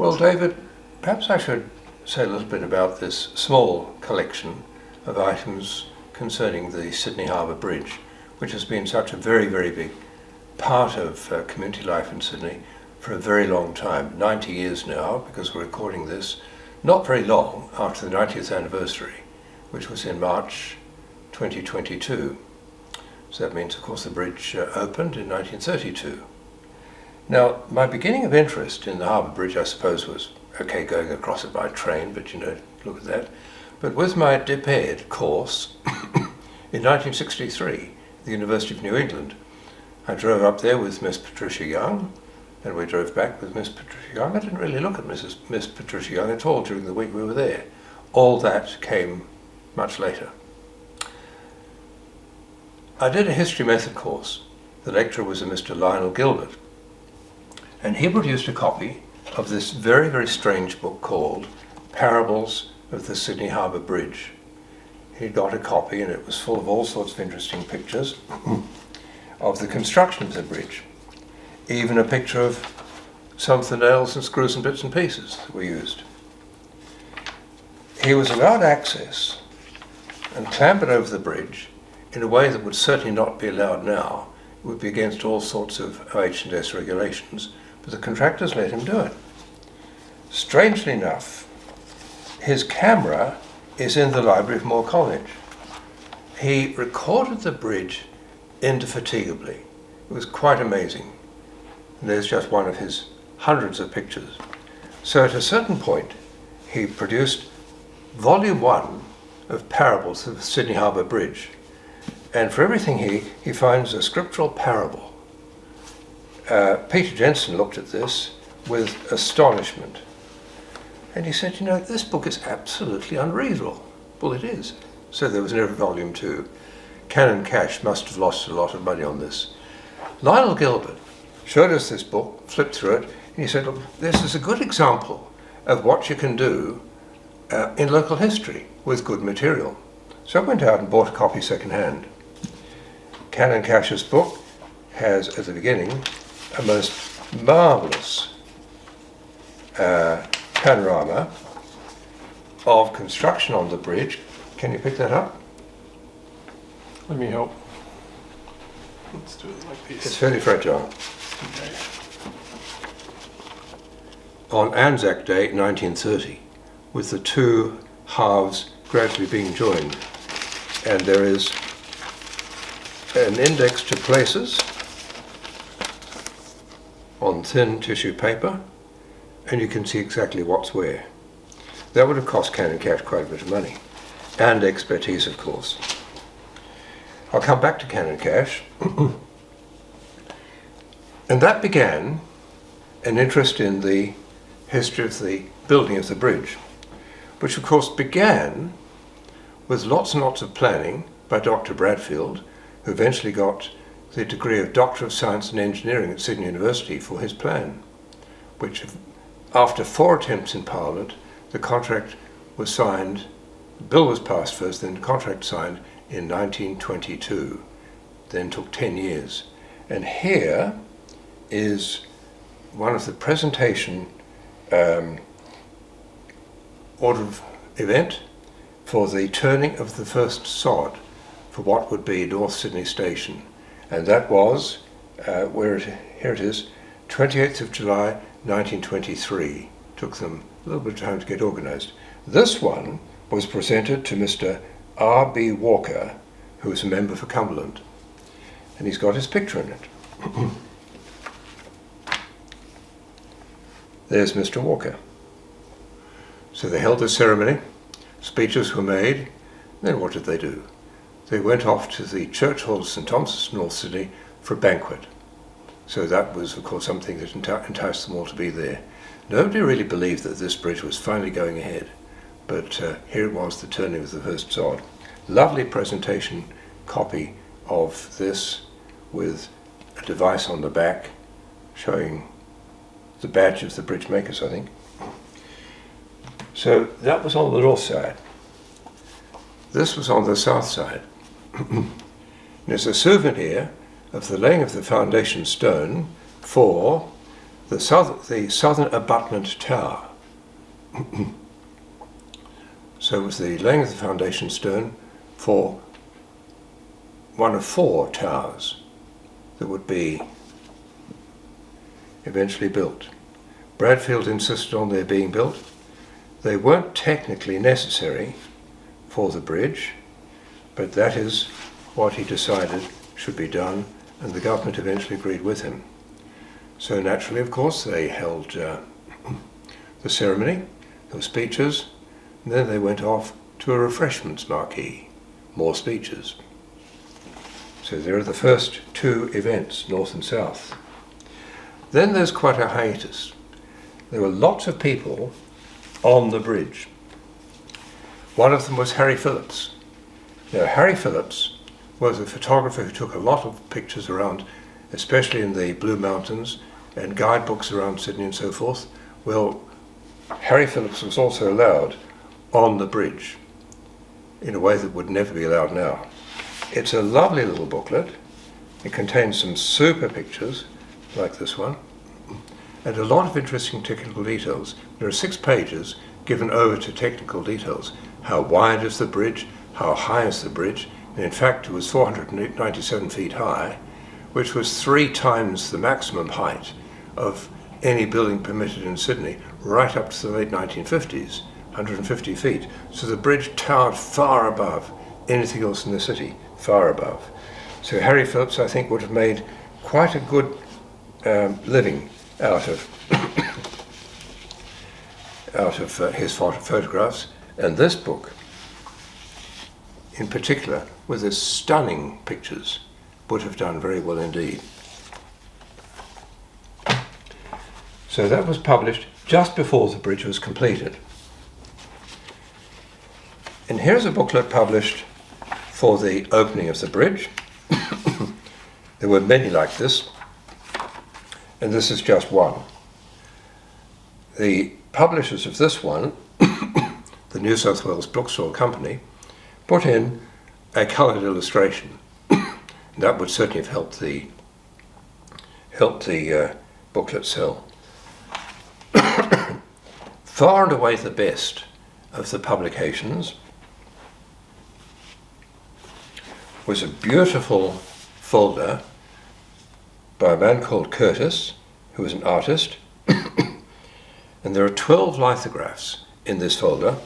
Well, David, perhaps I should say a little bit about this small collection of items concerning the Sydney Harbour Bridge, which has been such a very, very big part of community life in Sydney for a very long time, 90 years now, because we're recording this not very long after the 90th anniversary, which was in March 2022. So that means, of course, the bridge opened in 1932. Now, my beginning of interest in the Harbour Bridge, I suppose, was, okay, going across it by train, but look at that. But with my DipEd course in 1963, at the University of New England, I drove up there with Miss Patricia Young, and we drove back with Miss Patricia Young. I didn't really look at Miss Patricia Young at all during the week we were there. All that came much later. I did a history method course. The lecturer was a Mr. Lionel Gilbert, and he produced a copy of this very, very strange book called Parables of the Sydney Harbour Bridge. He got a copy, and it was full of all sorts of interesting pictures of the construction of the bridge. Even a picture of some of the nails and screws and bits and pieces that were used. He was allowed access and clambered over the bridge in a way that would certainly not be allowed now. It would be against all sorts of OH&S regulations, but the contractors let him do it. Strangely enough, his camera is in the library of Moore College. He recorded the bridge indefatigably. It was quite amazing. And there's just one of his hundreds of pictures. So at a certain point, he produced volume 1 of Parables of the Sydney Harbour Bridge. And for everything he finds a scriptural parable. Peter Jensen looked at this with astonishment. And he said, this book is absolutely unreadable. Well, it is. So there was never volume 2. Canon Cash must have lost a lot of money on this. Lionel Gilbert showed us this book, flipped through it, and he said, look, this is a good example of what you can do in local history with good material. So I went out and bought a copy second-hand. Canon Cash's book has, at the beginning, a most marvellous panorama of construction on the bridge. Can you pick that up? Let me help. Let's do it like this. It's fairly fragile. Okay. On Anzac Day, 1930, with the two halves gradually being joined, and there is an index to places on thin tissue paper, and you can see exactly what's where. That would have cost Canon Cash quite a bit of money, and expertise, of course. I'll come back to Canon Cash. And that began an interest in the history of the building of the bridge, which of course began with lots and lots of planning by Dr. Bradfield, who eventually got the degree of Doctor of Science in Engineering at Sydney University for his plan, which after 4 attempts in Parliament, the contract was signed, the bill was passed first, then the contract signed in 1922, then took 10 years. And here is one of the presentation order of event for the turning of the first sod for what would be North Sydney Station. And that was, here it is, 28th of July 1923. Took them a little bit of time to get organised. This one was presented to Mr. R.B. Walker, who was a member for Cumberland. And he's got his picture in it. There's Mr. Walker. So they held the ceremony, speeches were made, then what did they do? They went off to the Church Hall of St. Thomas's, North Sydney, for a banquet. So that was, of course, something that enticed them all to be there. Nobody really believed that this bridge was finally going ahead, but here it was, the turning of the first sod. Lovely presentation copy of this with a device on the back showing the badge of the bridge makers, I think. So that was on the north side. This was on the south side. There's a souvenir of the laying of the foundation stone for the southern abutment tower. So it was the laying of the foundation stone for one of 4 towers that would be eventually built. Bradfield insisted on their being built. They weren't technically necessary for the bridge, but that is what he decided should be done, and the government eventually agreed with him. So naturally, of course, they held the ceremony, there were speeches, and then they went off to a refreshments marquee, more speeches. So there are the first 2 events, north and south. Then there's quite a hiatus. There were lots of people on the bridge. One of them was Harry Phillips. Now, Harry Phillips was a photographer who took a lot of pictures around, especially in the Blue Mountains and guidebooks around Sydney and so forth. Well, Harry Phillips was also allowed on the bridge in a way that would never be allowed now. It's a lovely little booklet. It contains some super pictures, like this one, and a lot of interesting technical details. There are 6 pages given over to technical details. How wide is the bridge? How high is the bridge? And in fact, it was 497 feet high, which was 3 times the maximum height of any building permitted in Sydney, right up to the late 1950s, 150 feet. So the bridge towered far above anything else in the city, far above. So Harry Phillips, I think, would have made quite a good living out of his photographs, and this book in particular with its stunning pictures would have done very well indeed. So that was published just before the bridge was completed. And here's a booklet published for the opening of the bridge. There were many like this, and this is just one. The publishers of this one, the New South Wales Bookstall Company, put in a coloured illustration. That would certainly have helped the booklet sell. Far and away the best of the publications was a beautiful folder by a man called Curtis, who was an artist, and there are 12 lithographs in this folder.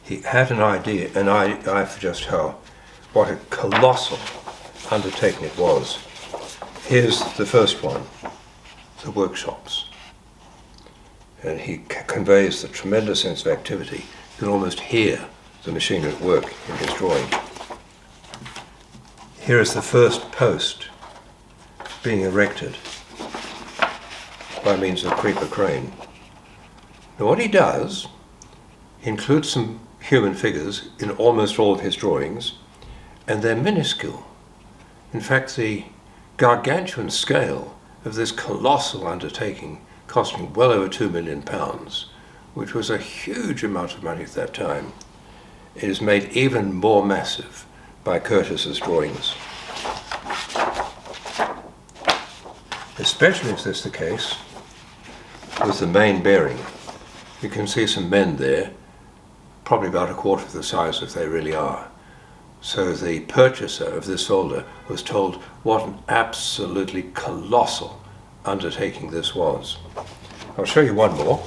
He had an eye for just what a colossal undertaking it was. Here's the first one, the workshops. And he conveys the tremendous sense of activity. You can almost hear the machinery at work in his drawing. Here is the first post being erected by means of creeper crane. Now what he does, he includes some human figures in almost all of his drawings, and they're minuscule. In fact, the gargantuan scale of this colossal undertaking, costing well over £2 million, which was a huge amount of money at that time, is made even more massive by Curtis's drawings. Especially is this the case with the main bearing. You can see some men there, probably about a quarter of the size if they really are. So the purchaser of this folder was told what an absolutely colossal undertaking this was. I'll show you one more.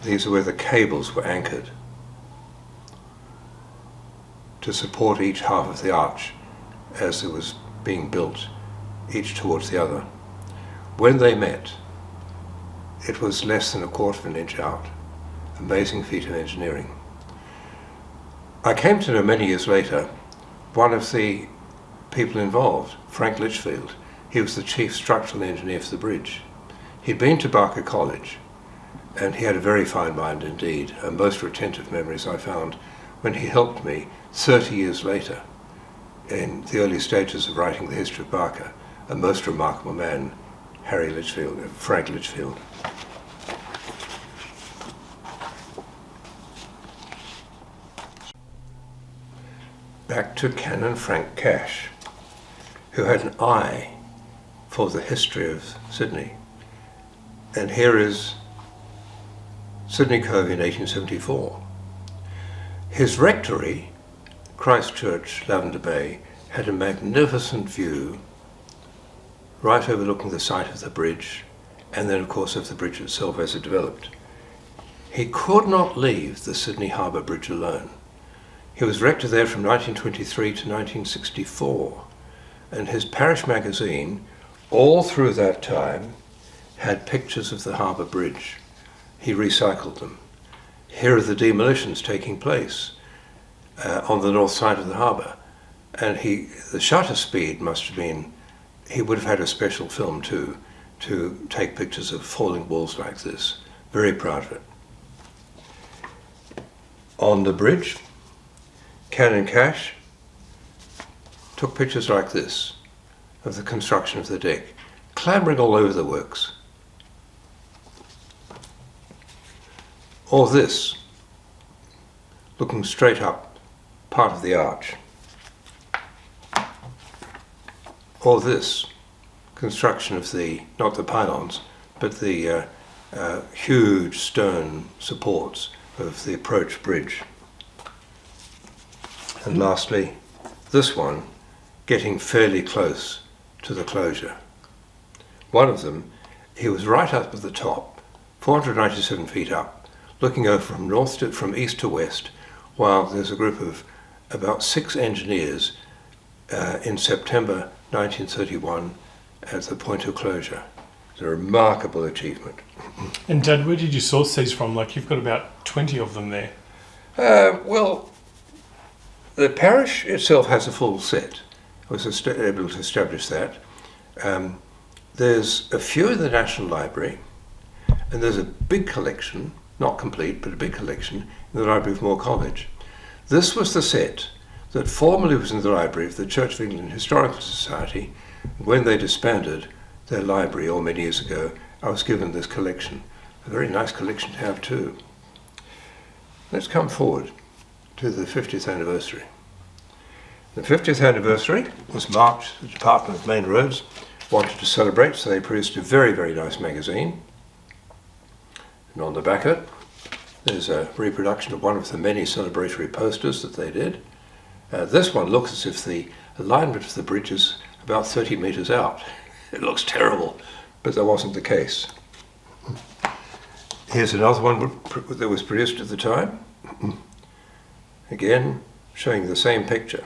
These are where the cables were anchored to support each half of the arch as it was being built, each towards the other. When they met, it was less than a quarter of an inch out. Amazing feat of engineering. I came to know many years later one of the people involved, Frank Litchfield. He was the chief structural engineer for the bridge. He'd been to Barker College, And he had a very fine mind indeed, and most retentive memories I found when he helped me 30 years later in the early stages of writing the history of Barker, a most remarkable man, Frank Litchfield. Back to Canon Frank Cash, who had an eye for the history of Sydney. And here is Sydney Cove in 1874. His rectory, Christchurch, Lavender Bay, had a magnificent view right overlooking the site of the bridge, and then of course of the bridge itself as it developed. He could not leave the Sydney Harbour Bridge alone. He was rector there from 1923 to 1964, and his parish magazine, all through that time, had pictures of the Harbour Bridge. He recycled them. Here are the demolitions taking place on the north side of the harbour, and the shutter speed must have been, he would have had a special film too, to take pictures of falling walls like this. Very proud of it. On the bridge, Canon Cash took pictures like this of the construction of the deck, clambering all over the works. Or this, looking straight up, part of the arch. Or this, construction of not the pylons, but the huge stone supports of the approach bridge. And lastly, this one, getting fairly close to the closure. One of them, he was right up at the top, 497 feet up, looking over from east to west, while there's a group of about 6 engineers in September 1931 at the point of closure. It's a remarkable achievement. And Dad, where did you source these from? Like, you've got about 20 of them there. Well, the parish itself has a full set. I was able to establish that. There's a few in the National Library, and there's a big collection, not complete, but a big collection in the Library of Moore College. This was the set that formerly was in the library of the Church of England Historical Society. When they disbanded their library all many years ago, I was given this collection. A very nice collection to have too. Let's come forward to the 50th anniversary. The 50th anniversary was marked. The Department of Main Roads wanted to celebrate, so they produced a very, very nice magazine. And on the back of it, there's a reproduction of one of the many celebratory posters that they did. This one looks as if the alignment of the bridge is about 30 metres out. It looks terrible, but that wasn't the case. Here's another one that was produced at the time. Again, showing the same picture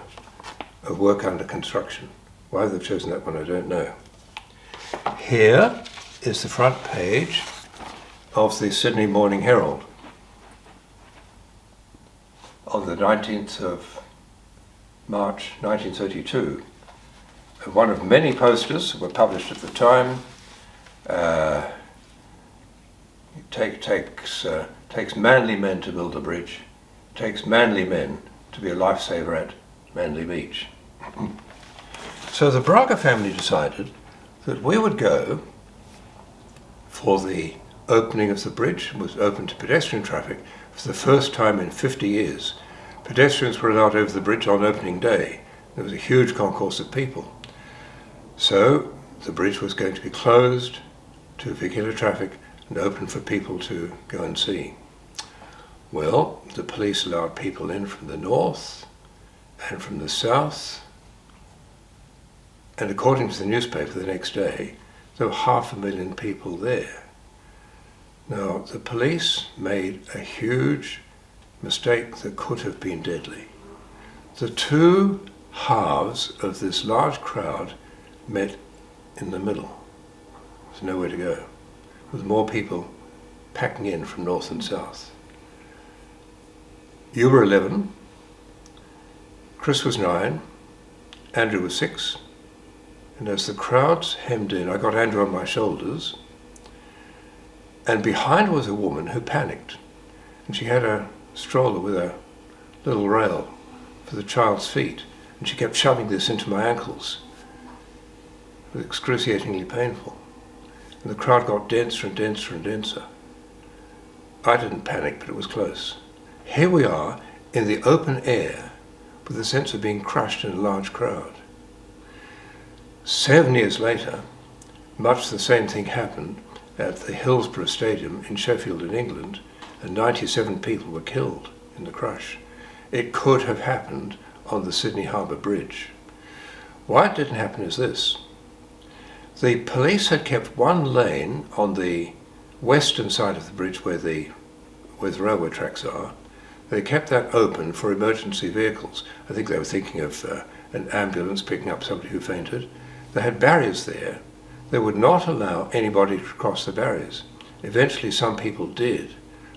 of work under construction. Why they've chosen that one, I don't know. Here is the front page of the Sydney Morning Herald on the 19th of March 1932. And one of many posters that were published at the time. Takes manly men to build a bridge, takes manly men to be a lifesaver at Manly Beach. So the Braga family decided that we would go for the opening of the bridge. It was open to pedestrian traffic for the first time in 50 years. Pedestrians were allowed over the bridge on opening day. There was a huge concourse of people. So the bridge was going to be closed to vehicular traffic and open for people to go and see. Well, the police allowed people in from the north and from the south, and according to the newspaper the next day, there were 500,000 people there. Now, the police made a huge mistake that could have been deadly. The two halves of this large crowd met in the middle. There's nowhere to go, with more people packing in from north and south. You were 11, Chris was 9, Andrew was 6, and as the crowds hemmed in, I got Andrew on my shoulders, And behind was a woman who panicked, and she had a stroller with a little rail for the child's feet, and she kept shoving this into my ankles. It was excruciatingly painful, and the crowd got denser and denser and denser. I didn't panic, but it was close. Here we are in the open air with a sense of being crushed in a large crowd. 7 years later, much the same thing happened at the Hillsborough Stadium in Sheffield in England, and 97 people were killed in the crush. It could have happened on the Sydney Harbour Bridge. Why it didn't happen is this. The police had kept one lane on the western side of the bridge where the railway tracks are. They kept that open for emergency vehicles. I think they were thinking of an ambulance picking up somebody who fainted. They had barriers there. They would not allow anybody to cross the barriers. Eventually some people did,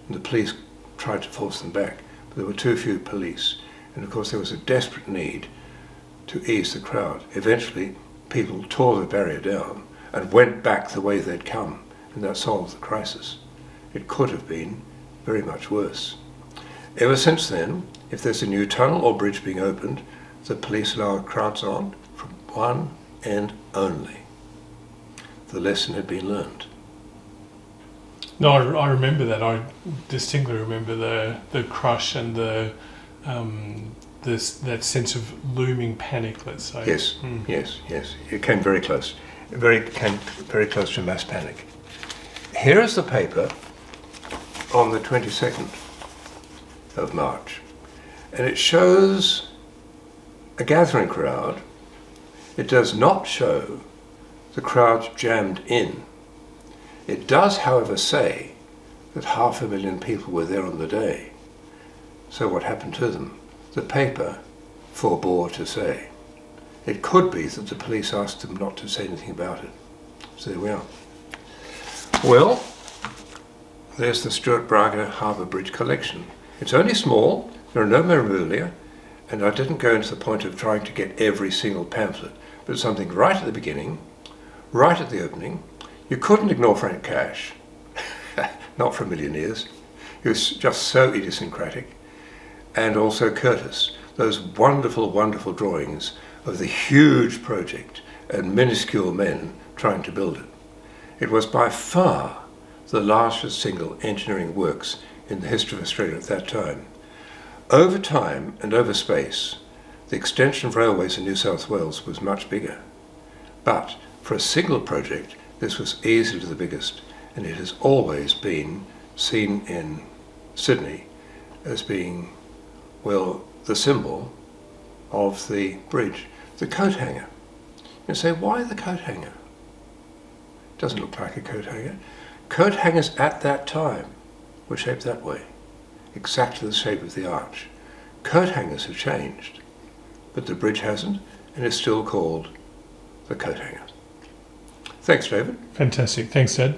and the police tried to force them back, but there were too few police. And of course there was a desperate need to ease the crowd. Eventually people tore the barrier down and went back the way they'd come, and that solved the crisis. It could have been very much worse. Ever since then, if there's a new tunnel or bridge being opened, the police allow crowds on from one end only. The lesson had been learned. No, I remember that. I distinctly remember the crush and that sense of looming panic, let's say. Yes, yes. It came very close. Came very close to mass panic. Here is the paper on the 22nd of March, and it shows a gathering crowd. It does not show the crowd jammed in. It does, however, say that 500,000 people were there on the day. So what happened to them? The paper forbore to say. It could be that the police asked them not to say anything about it. So there we are. Well, there's the Stuart Braga Harbour Bridge collection. It's only small, there are no memorabilia, and I didn't go into the point of trying to get every single pamphlet, but something right at the beginning, right at the opening. You couldn't ignore Frank Cash, not for a million years. He was just so idiosyncratic. And also Curtis, those wonderful, wonderful drawings of the huge project and minuscule men trying to build it. It was by far the largest single engineering works in the history of Australia at that time. Over time and over space, the extension of railways in New South Wales was much bigger. But for a single project, this was easily the biggest, and it has always been seen in Sydney as being, well, the symbol of the bridge. The coat hanger. You say, why the coat hanger? It doesn't look like a coat hanger. Coat hangers at that time were shaped that way, exactly the shape of the arch. Coat hangers have changed, but the bridge hasn't, and is still called the coat hanger. Thanks, David. Fantastic. Thanks, Ed.